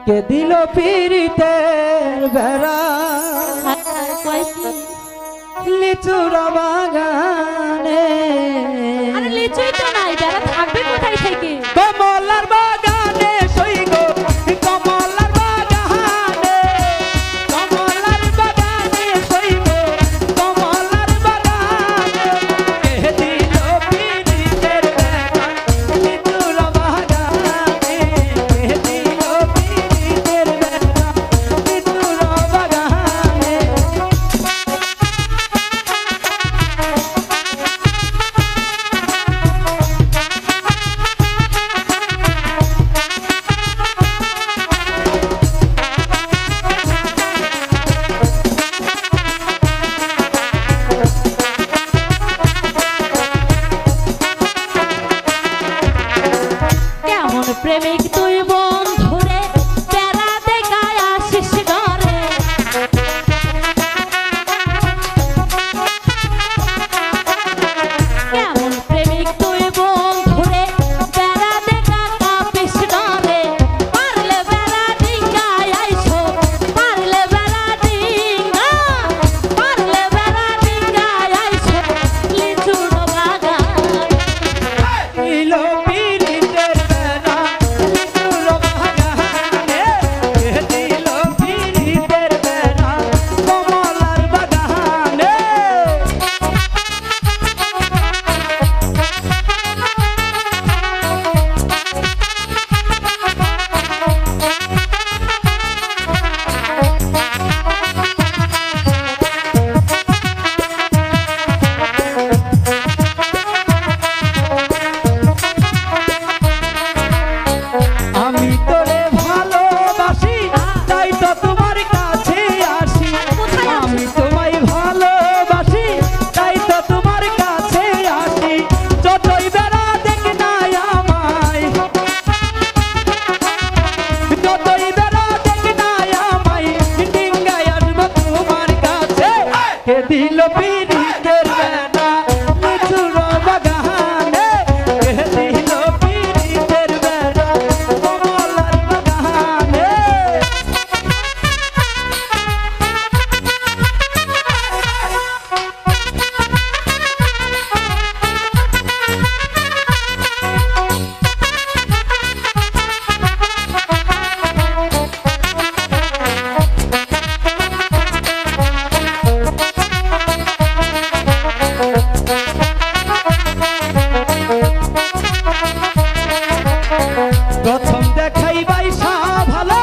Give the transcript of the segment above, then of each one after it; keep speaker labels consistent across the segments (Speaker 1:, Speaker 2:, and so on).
Speaker 1: কে দিল পিরিতের বেড়া লিচুরা বাগানে।
Speaker 2: আরে লিচুই তো নাই, বেড়া থাকবে কোথায় থেকে?
Speaker 1: কমলার বাগানে সই গো, কমলার বাগানে, কমলার বাগানে সই গো, কমলার বাগানে। কে দিল পিরিতের বেড়া লিচুরা বাগানে, কে দিল পিরিতের বেড়া লিচুরা বাগানে।
Speaker 2: কেমন প্রেমিক তুই বন্ধুরে, বেড়া দেখায় আসিস ঘরে। কেমন প্রেমিক তুই বন্ধুরে, বেড়া দেখা কাঁপিস ঘরে। পারলে বেড়া ডিঙ্গায় আইসো, পারলে বেড়া ডিঙ্গা, পারলে বেড়া ডিঙ্গায় আইসো লিচুর বাগানে।
Speaker 1: দিল পিরিতের বেড়া লিচুর বাগানে, কে দিল পিরিতের বেড়া কমলার বাগানে। আমি তোরে ভালোবাসি, তাই তো তোমার কাছে আসি। আমি তোমায় ভালোবাসি, তাই তো তোমার কাছে আসি। যতই বেড়া দেখ না আমায়, যতই বেড়া দেখ না আমায়, ডিঙ্গায় আসবো তোমার কাছে। কে দিল পিরিতের বেড়া লিচুর বাগানে, কে দিল পিরিতের বেড়া কমলার বাগানে। প্রথম দেখাই বাইসা ভালো,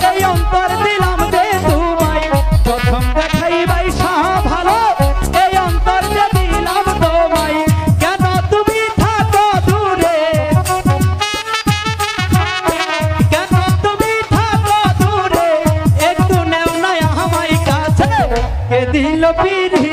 Speaker 1: এই অন্তর দিলাম দে তোমায়। প্রথম দেখাই বাইসা ভালো, এই অন্তর দে দিলাম তোমায়। কেন তুমি থাকো দূরে, কেন তুমি থাকো দূরে, একটু নেও না আমায় কাছে। কে দিল পিরি